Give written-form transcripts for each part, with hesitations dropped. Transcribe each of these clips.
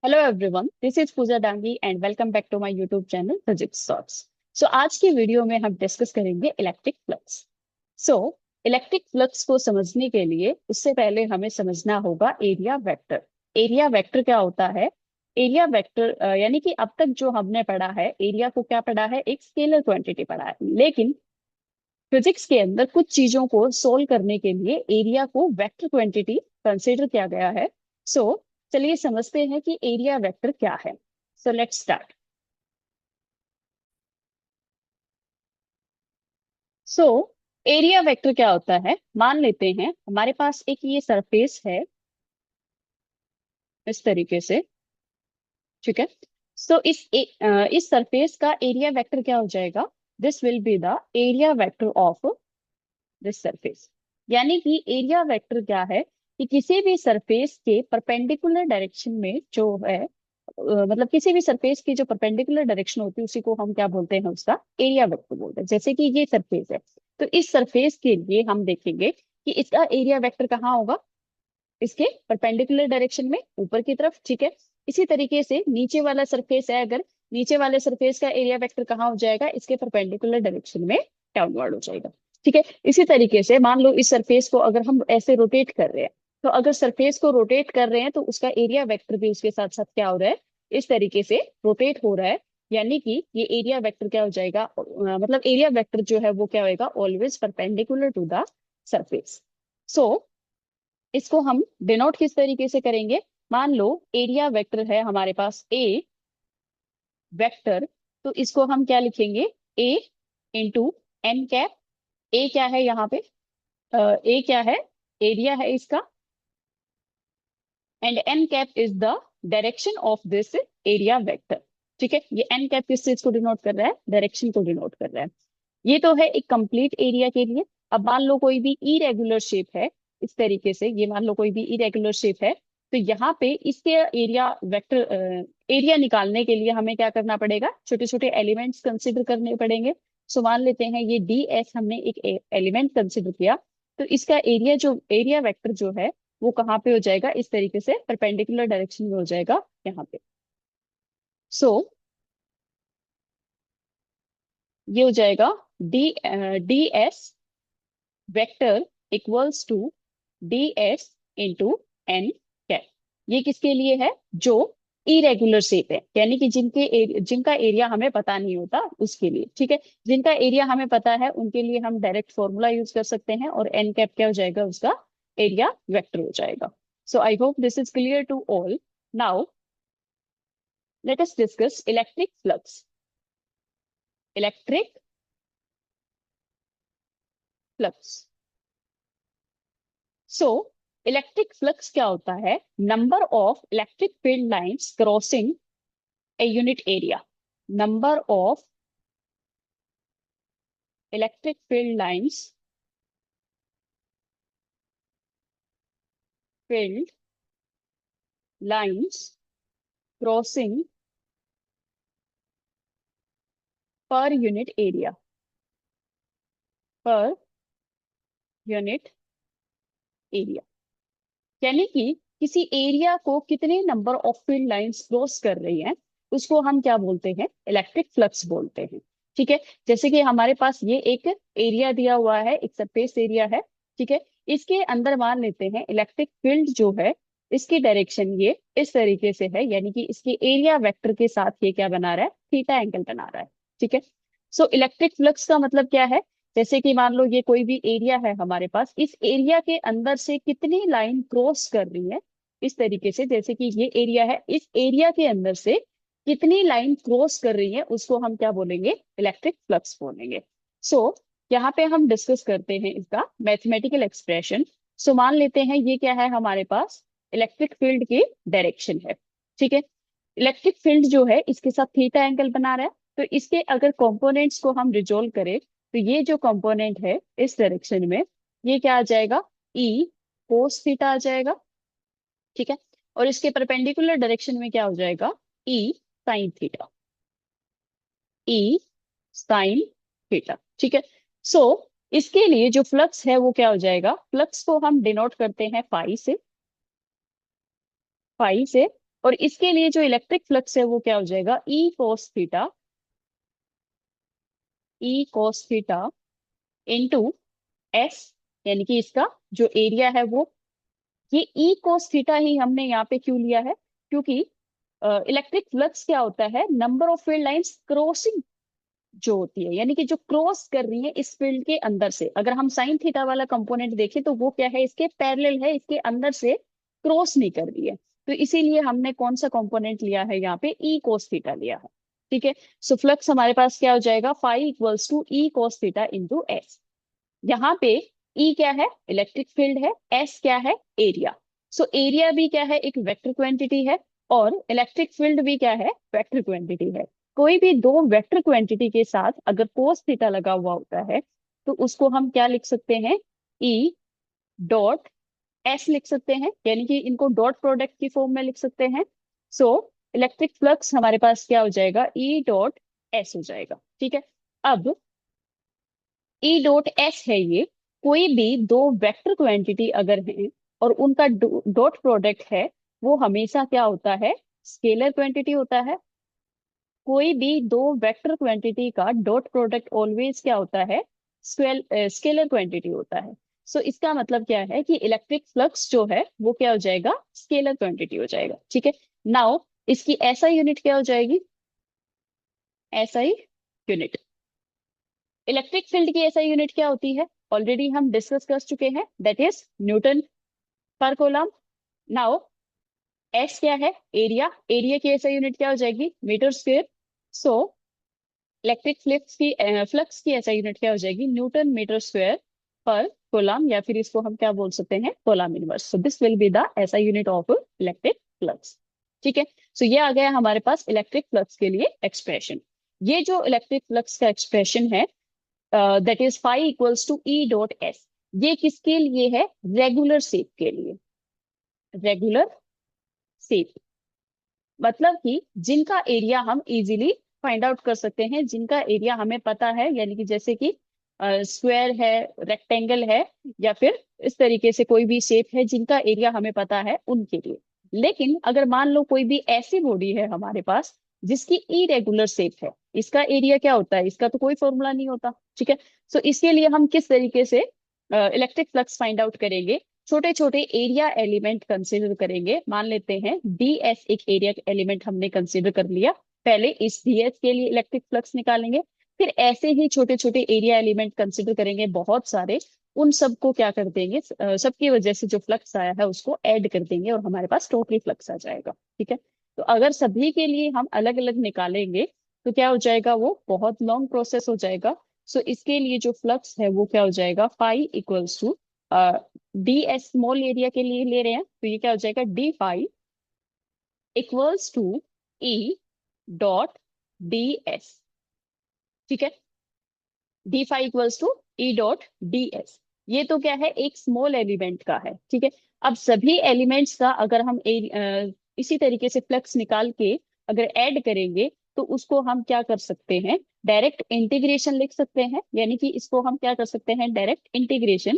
Hello everyone, this is Pooja Dangi and welcome back to my YouTube channel physics shorts. So आज की video में हम discuss करेंगे electric flux. So electric flux को समझने के लिए उससे पहले हमें समझना होगा एरिया वेक्टर। एरिया वेक्टर क्या होता है? एरिया वेक्टर यानी कि अब तक जो हमने पढ़ा है, एरिया को क्या पढ़ा है, एक स्केलर क्वांटिटी पढ़ा है। लेकिन फिजिक्स के अंदर कुछ चीजों को सोल्व करने के लिए एरिया को वेक्टर क्वांटिटी कंसिडर किया गया है। सो चलिए समझते हैं कि एरिया वेक्टर क्या है। So let's start. So area vector क्या होता है, मान लेते हैं हमारे पास एक ये सरफेस है इस तरीके से। ठीक है। सो इस सरफेस का एरिया वेक्टर क्या हो जाएगा? This will be the area vector of this surface. यानी कि एरिया वेक्टर क्या है कि किसी भी सरफेस के परपेंडिकुलर डायरेक्शन में जो है, मतलब किसी भी सरफेस की जो परपेंडिकुलर डायरेक्शन होती है उसी को हम क्या बोलते हैं, उसका एरिया वेक्टर बोलते हैं। जैसे कि ये सरफेस है, तो इस सरफेस के लिए हम देखेंगे कि इसका एरिया वेक्टर कहाँ होगा, इसके परपेंडिकुलर डायरेक्शन में ऊपर की तरफ। ठीक है। इसी तरीके से नीचे वाला सरफेस है, अगर नीचे वाले सरफेस का एरिया वेक्टर कहाँ हो जाएगा, इसके परपेंडिकुलर डायरेक्शन में डाउनवर्ड हो जाएगा। ठीक है। इसी तरीके से मान लो इस सरफेस को अगर हम ऐसे रोटेट कर रहे हैं, तो अगर सरफेस को रोटेट कर रहे हैं तो उसका एरिया वेक्टर भी उसके साथ साथ क्या हो रहा है, इस तरीके से रोटेट हो रहा है। यानी कि ये एरिया वेक्टर क्या हो जाएगा, मतलब एरिया वेक्टर जो है वो क्या होएगा, always perpendicular to the surface. So इसको हम डिनोट किस तरीके से करेंगे? मान लो एरिया वेक्टर है हमारे पास ए वेक्टर, तो इसको हम क्या लिखेंगे, ए इंटू एन कैप। ए क्या है यहाँ पे? ए क्या है? एरिया है इसका। And N cap is the direction of this area vector. ठीक है। ये एन कैप किस चीज को डिनोट कर रहा है? डायरेक्शन को डिनोट कर रहा है। ये तो है एक कंप्लीट एरिया के लिए। अब मान लो कोई भी इरेगुलर शेप है इस तरीके से, ये मान लो कोई भी इरेगुलर शेप है, तो यहाँ पे इसके एरिया वेक्टर, एरिया निकालने के लिए हमें क्या करना पड़ेगा, छोटे छोटे एलिमेंट्स कंसिडर करने पड़ेंगे। सो मान लेते हैं ये डी एस हमने एक एलिमेंट कंसिडर किया, तो इसका एरिया जो एरिया वेक्टर जो है वो कहाँ पे हो जाएगा, इस तरीके से परपेंडिकुलर डायरेक्शन में हो जाएगा यहाँ पे। सो ये हो जाएगा D D S vector equals to D S into N cap. ये किसके लिए है? जो इरेगुलर शेप है, यानी कि जिनका एरिया हमें पता नहीं होता उसके लिए। ठीक है। जिनका एरिया हमें पता है उनके लिए हम डायरेक्ट फॉर्मूला यूज कर सकते हैं, और एन कैप क्या हो जाएगा, उसका एरिया वेक्टर हो जाएगा। So I hope this is clear to all. Now let us discuss electric flux. Electric flux. So electric flux क्या होता है? Number of electric field lines crossing a unit area. Number of electric field lines crossing per unit area, per unit area। यानी कि किसी area को कितने number of field lines cross कर रही हैं, उसको हम क्या बोलते हैं, इलेक्ट्रिक फ्लक्स बोलते हैं। ठीक है। जैसे कि हमारे पास ये एक एरिया दिया हुआ है, एक सरफेस एरिया है। ठीक है। इसके अंदर मान लेते हैं इलेक्ट्रिक फील्ड जो है, इसकी डायरेक्शन ये इस तरीके से है, यानी कि इसके एरिया वेक्टर के साथ ये क्या बना रहा है, थीटा एंगल बना रहा है। ठीक है। सो इलेक्ट्रिक फ्लक्स का मतलब क्या है? जैसे कि मान लो ये कोई भी एरिया है हमारे पास, इस एरिया के अंदर से कितनी लाइन क्रॉस कर रही है, इस तरीके से। जैसे कि ये एरिया है, इस एरिया के अंदर से कितनी लाइन क्रॉस कर रही है उसको हम क्या बोलेंगे, इलेक्ट्रिक फ्लक्स बोलेंगे। सो यहाँ पे हम डिस्कस करते हैं इसका मैथमेटिकल एक्सप्रेशन। सो मान लेते हैं ये क्या है हमारे पास, इलेक्ट्रिक फील्ड की डायरेक्शन है। ठीक है। इलेक्ट्रिक फील्ड जो है इसके साथ थीटा एंगल बना रहा है, तो इसके अगर कंपोनेंट्स को हम रिजोल्व करें, तो ये जो कंपोनेंट है इस डायरेक्शन में, ये क्या आ जाएगा, ई कोस थीटा आ जाएगा। ठीक है। और इसके परपेंडिकुलर डायरेक्शन में क्या हो जाएगा, ई साइन थीटा। ई साइन थीटा। ठीक है। सो इसके लिए जो फ्लक्स है वो क्या हो जाएगा, फ्लक्स को हम डिनोट करते हैं फाई से। फाई से और इसके लिए जो इलेक्ट्रिक फ्लक्स है वो क्या हो जाएगा, E cos theta into S, यानी कि इसका जो एरिया है वो, ये ई कॉस थीटा ही हमने यहाँ पे क्यों लिया है, क्योंकि इलेक्ट्रिक फ्लक्स क्या होता है, number of field lines crossing जो होती है, यानी कि जो क्रॉस कर रही है इस फील्ड के अंदर से। अगर हम साइन थीटा वाला कंपोनेंट देखें तो वो क्या है, इसके पैरेलल है, इसके अंदर से क्रॉस नहीं कर रही है। तो इसीलिए हमने कौन सा कंपोनेंट लिया है यहाँ पे, ई cos थीटा लिया है। ठीक है, सो फ्लक्स हमारे पास क्या हो जाएगा, phi equals to E cos theta into S. यहाँ पे ई क्या है, इलेक्ट्रिक फील्ड है, एस क्या है, एरिया। सो एरिया भी क्या है, एक वेक्टर क्वांटिटी है, और इलेक्ट्रिक फील्ड भी क्या है, वेक्टर क्वांटिटी है। कोई भी दो वेक्टर क्वांटिटी के साथ अगर कोस थीटा लगा हुआ होता है तो उसको हम क्या लिख सकते हैं, ई डॉट एस लिख सकते हैं, यानी कि इनको डॉट प्रोडक्ट की फॉर्म में लिख सकते हैं। सो इलेक्ट्रिक फ्लक्स हमारे पास क्या हो जाएगा, ई डॉट एस हो जाएगा। ठीक है, अब ई डॉट एस है ये, कोई भी दो वेक्टर क्वांटिटी अगर है और उनका डॉट प्रोडक्ट है, वो हमेशा क्या होता है, स्केलर क्वांटिटी होता है। कोई भी दो वेक्टर क्वांटिटी का डॉट प्रोडक्ट ऑलवेज क्या होता है, स्केलर क्वांटिटी होता है। सो इसका मतलब क्या है कि इलेक्ट्रिक फ्लक्स जो है वो क्या हो जाएगा, स्केलर क्वांटिटी हो जाएगा। ठीक है, नाउ इसकी एसआई यूनिट क्या हो जाएगी, एसआई यूनिट। इलेक्ट्रिक फील्ड की एसआई यूनिट क्या होती है, ऑलरेडी हम डिस्कस कर चुके हैं, that is newton per coulomb. Now S क्या है, एरिया, एरिया की एसआई यूनिट क्या हो जाएगी, metre square. So electric flux की एसआई यूनिट क्या हो जाएगी, newton metre square per coulomb, या फिर इसको हम क्या बोल सकते हैं, coulomb inverse. So this will be the SI unit of electric flux. ठीक है, सो ये आ गया हमारे पास इलेक्ट्रिक फ्लक्स के लिए एक्सप्रेशन। ये जो इलेक्ट्रिक फ्लक्स का एक्सप्रेशन है, that is phi equals to E dot S, ये किसके लिए है, रेगुलर शेप के लिए। रेगुलर शेप मतलब कि जिनका एरिया हम इजीली फाइंड आउट कर सकते हैं, जिनका एरिया हमें पता है, यानी कि जैसे कि स्क्वायर है, रेक्टेंगल है, या फिर इस तरीके से कोई भी शेप है जिनका एरिया हमें पता है उनके लिए। लेकिन अगर मान लो कोई भी ऐसी बॉडी है हमारे पास जिसकी इरेगुलर शेप है, इसका एरिया क्या होता है, इसका तो कोई फॉर्मूला नहीं होता। ठीक है, सो इसके लिए हम किस तरीके से इलेक्ट्रिक फ्लक्स फाइंड आउट करेंगे, छोटे छोटे एरिया एलिमेंट कंसिडर करेंगे। मान लेते हैं डीएस एक एरिया एलिमेंट हमने कंसिडर कर लिया, पहले इस डीएस के लिए इलेक्ट्रिक फ्लक्स निकालेंगे, फिर ऐसे ही छोटे छोटे एरिया एलिमेंट कंसिडर करेंगे बहुत सारे, उन सबको क्या कर देंगे, सबकी वजह से जो फ्लक्स आया है उसको ऐड कर देंगे और हमारे पास टोटल फ्लक्स आ जाएगा। ठीक है, तो अगर सभी के लिए हम अलग अलग निकालेंगे तो क्या हो जाएगा, वो बहुत लॉन्ग प्रोसेस हो जाएगा। सो इसके लिए जो फ्लक्स है वो क्या हो जाएगा, phi equals to, D S small area के लिए ले रहे हैं तो ये क्या हो जाएगा, D phi equals to E dot D S. ठीक है, D phi equals to E dot D S. ये तो क्या है, एक स्मॉल एलिमेंट का है। ठीक है, अब सभी एलिमेंट्स का अगर हम इसी तरीके से फ्लक्स निकाल के अगर ऐड करेंगे तो उसको हम क्या कर सकते हैं, डायरेक्ट इंटीग्रेशन लिख सकते हैं, यानी कि इसको हम क्या कर सकते हैं, direct integration.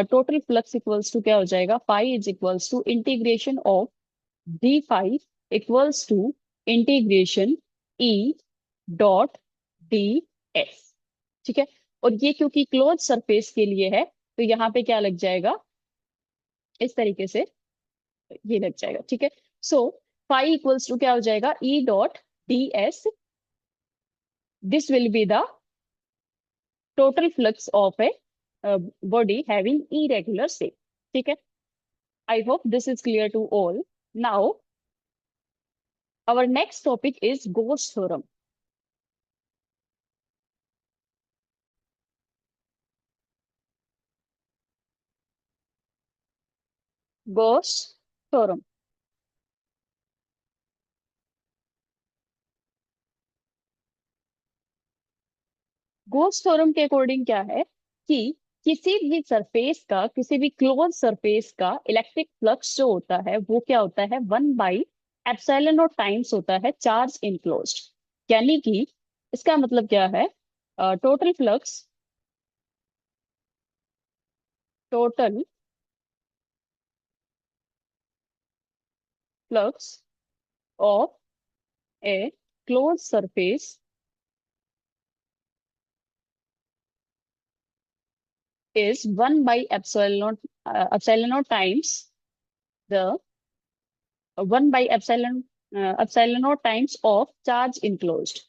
Total flux equals to क्या हो जाएगा, phi is equals to integration of D phi equals to integration E dot D S. ठीक है, और ये क्योंकि क्लोज सरफेस के लिए है तो यहाँ पे क्या लग जाएगा, इस तरीके से ये लग जाएगा। ठीक है, सो फाई इक्वल्स टू क्या हो जाएगा, E dot D S, this will be the total flux of a body having irregular shape. ठीक है, I hope this is clear to all. Now our next topic is Gauss theorem. Gauss theorem. Gauss theorem के according क्या है कि किसी भी surface का, किसी भी क्लोज सरफेस का इलेक्ट्रिक फ्लक्स जो होता है वो क्या होता है, 1/एप्सिलॉन और टाइम्स होता है चार्ज इनक्लोज्ड। यानी कि इसका मतलब क्या है, total flux, total flux of A close surface is 1 by epsilon naught times the 1 by epsilon naught times of charge enclosed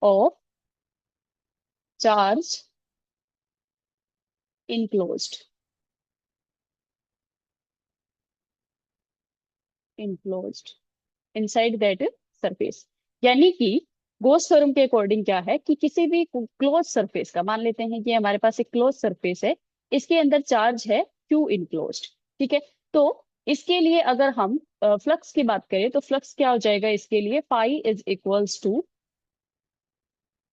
of charge enclosed enclosed inside that surface। यानी कि गोस थ्योरम के according क्या है कि किसी भी क्लोज सरफेस का, मान लेते हैं कि हमारे पास एक क्लोज सरफेस है, इसके अंदर चार्ज है क्यू इनक्लोज्ड। ठीक है, तो इसके लिए अगर हम फ्लक्स की बात करें तो फ्लक्स क्या हो जाएगा इसके लिए, phi is equals to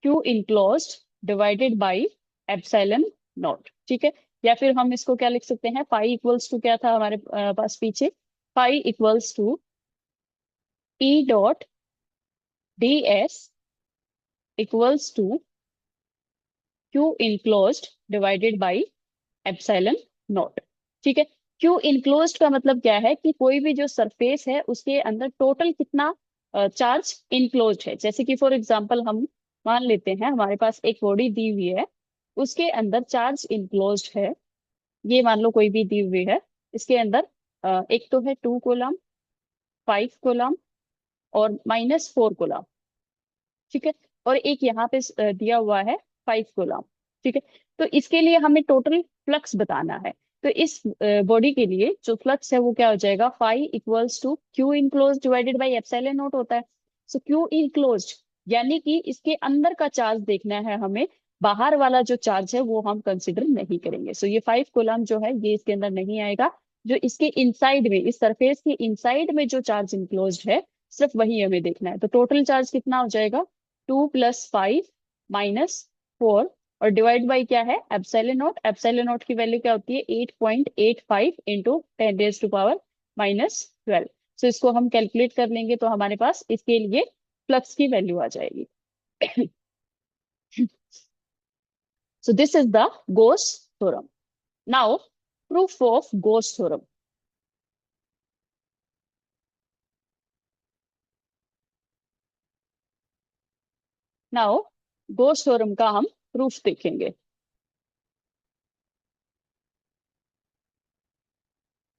Q enclosed divided by epsilon naught. ठीक है, या फिर हम इसको क्या लिख सकते हैं, फाई इक्वल्स टू क्या था हमारे पास पीछे, phi equals to E dot D S equals to Q enclosed divided by epsilon naught. ठीक है, क्यू इनक्लोज्ड का मतलब क्या है कि कोई भी जो सरफेस है उसके अंदर टोटल कितना चार्ज इनक्लोज्ड है। जैसे कि फॉर एग्जांपल हम मान लेते हैं हमारे पास एक बॉडी दी हुई है, उसके अंदर चार्ज इनक्लोज्ड है, ये मान लो कोई भी दी हुई है, इसके अंदर एक तो है 2 कूलम, 5 कूलम और -4 कूलम। ठीक है, और एक यहाँ पे दिया हुआ है 5 कूलम। ठीक है, तो इसके लिए हमें टोटल फ्लक्स बताना है। तो इस बॉडी के लिए जो फ्लक्स है वो क्या हो जाएगा, phi equals to Q enclose divided by epsilon naught होता है। सो क्यू इनक्लोज यानी कि इसके अंदर का चार्ज देखना है हमें, बाहर वाला जो चार्ज है वो हम कंसिडर नहीं करेंगे। सो ये 5 कूलम जो है ये इसके अंदर नहीं आएगा। जो इसके इनसाइड में, इस सरफेस के इनसाइड में जो चार्ज इनक्लोज है सिर्फ वही हमें देखना है। तो टोटल चार्ज कितना हो जाएगा, 2 + 5 -4 और डिवाइड बाई क्या है, एप्सिलॉन नॉट। एप्सिलॉन नॉट की वैल्यू क्या होती है, 8.85 इंटू 10⁻⁻12। सो इसको हम कैलकुलेट कर लेंगे तो हमारे पास इसके लिए फ्लक्स की वैल्यू आ जाएगी। So this is the goes theorem. Now proof of goes theorem. Now goes theorem का हम प्रूफ देखेंगे।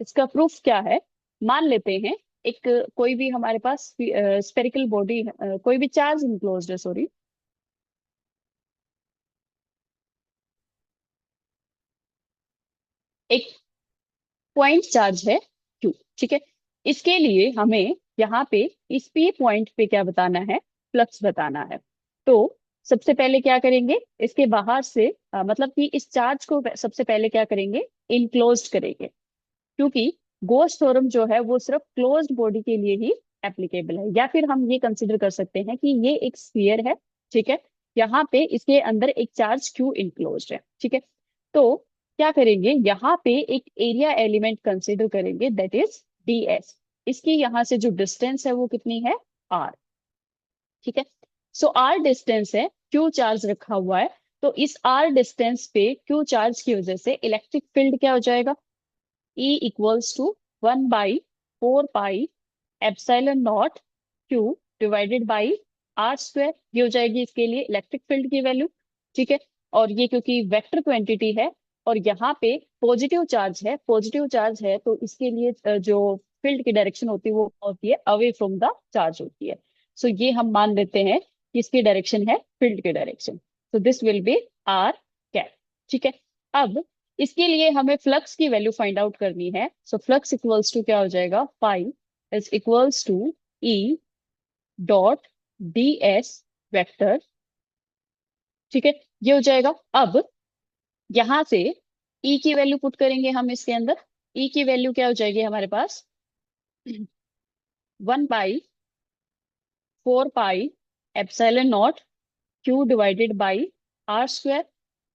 इसका प्रूफ क्या है, मान लेते हैं एक कोई भी हमारे पास स्पेरिकल बॉडी, कोई भी चार्ज इनक्लोज्ड है, सॉरी, एक पॉइंट चार्ज है क्यू। ठीक है, इसके लिए हमें यहाँ पे इस पी पॉइंट पे क्या बताना है, फ्लक्स बताना है। तो सबसे पहले क्या करेंगे, इसके बाहर से मतलब कि इस चार्ज को सबसे पहले क्या करेंगे, इनक्लोज करेंगे, क्योंकि गोस थ्योरम जो है वो सिर्फ क्लोज्ड बॉडी के लिए ही एप्लीकेबल है। या फिर हम ये कंसिडर कर सकते हैं कि ये एक स्फीयर है। ठीक है, यहाँ पे इसके अंदर एक चार्ज क्यू इनक्लोज्ड है। ठीक है, तो क्या करेंगे, यहाँ पे एक एरिया एलिमेंट कंसिडर करेंगे, दैट इज ds। इसकी यहाँ से जो डिस्टेंस है वो कितनी है, r। ठीक है, सो r डिस्टेंस है, क्यू चार्ज रखा हुआ है, तो इस r डिस्टेंस पे क्यू चार्ज की वजह से इलेक्ट्रिक फील्ड क्या हो जाएगा, E equals to 1/4 pi epsilon naught Q divided by r²। ये हो जाएगी इसके लिए इलेक्ट्रिक फील्ड की वैल्यू। ठीक है, और ये क्योंकि वेक्टर क्वांटिटी है और यहाँ पे पॉजिटिव चार्ज है, पॉजिटिव चार्ज है तो इसके लिए जो फील्ड की डायरेक्शन होती है वो होती है अवे फ्रॉम द चार्ज होती है। सो ये हम मान लेते हैं कि इसकी डायरेक्शन है फील्ड की direction. So this will B r cap. ठीक है, अब इसके लिए हमें फ्लक्स की वैल्यू फाइंड आउट करनी है। सो फ्लक्स इक्वल्स टू क्या हो जाएगा, phi is equals to E dot D S vector. ठीक है, ये हो जाएगा। अब यहां से ई की वैल्यू पुट करेंगे हम इसके अंदर। ई की वैल्यू क्या हो जाएगी हमारे पास, 1/4 pi epsilon naught Q divided by r²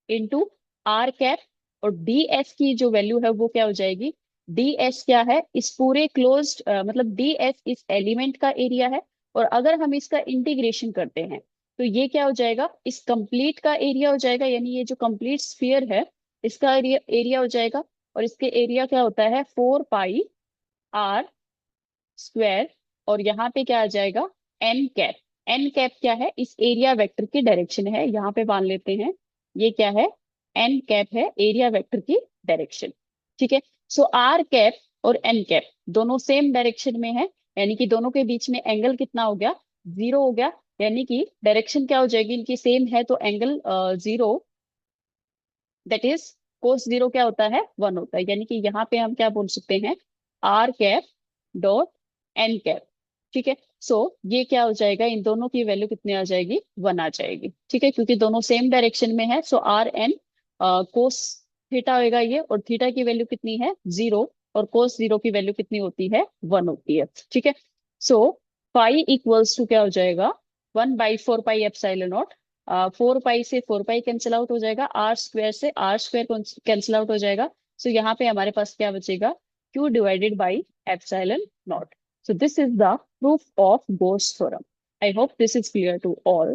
into R cap. और डी एस की जो वैल्यू है वो क्या हो जाएगी, डी एस क्या है, इस पूरे क्लोज्ड मतलब डी एस इस एलिमेंट का एरिया है। और अगर हम इसका इंटीग्रेशन करते हैं तो ये क्या हो जाएगा, इस कंप्लीट का एरिया हो जाएगा, यानी ये जो कंप्लीट स्फीयर है इसका एरिया हो जाएगा। और इसके एरिया क्या होता है, 4 पाई आर स्क्वायर, और यहाँ पे क्या आ जाएगा, एन कैप। एन कैप क्या है, इस एरिया वेक्टर की डायरेक्शन है, यहाँ पे मान लेते हैं ये क्या है, एन कैप है एरिया वेक्टर की डायरेक्शन। ठीक है, सो आर कैप और एन कैप दोनों सेम डायरेक्शन में है, यानी कि दोनों के बीच में एंगल कितना हो गया, जीरो हो गया, यानी कि डायरेक्शन क्या हो जाएगी, इनकी सेम है तो angle zero, that is cos zero क्या होता है, वन होता है, यानी कि यहाँ पे हम क्या बोल सकते हैं, R cap dot N cap. ठीक है, सो ये क्या हो जाएगा, इन दोनों की वैल्यू कितनी आ जाएगी, वन आ जाएगी। ठीक है, क्योंकि दोनों सेम डायरेक्शन में है, सो आर एन कोस थीटा होएगा ये, और थीटा की वैल्यू कितनी है, जीरो, और कोस जीरो की वैल्यू कितनी होती है, वन होती है। ठीक है, सो फाई इक्वल्स टू क्या हो जाएगा, 1/4 पाई एप्सिलॉन नॉट, 4 पाई से 4 पाई कैंसिल आउट हो जाएगा, आर स्क्वायर से आर स्क्वायर कैंसिल आउट हो जाएगा। सो यहाँ पे हमारे पास क्या बचेगा, Q divided by epsilon not. So this is the proof of Gauss theorem. I hope this is clear to all.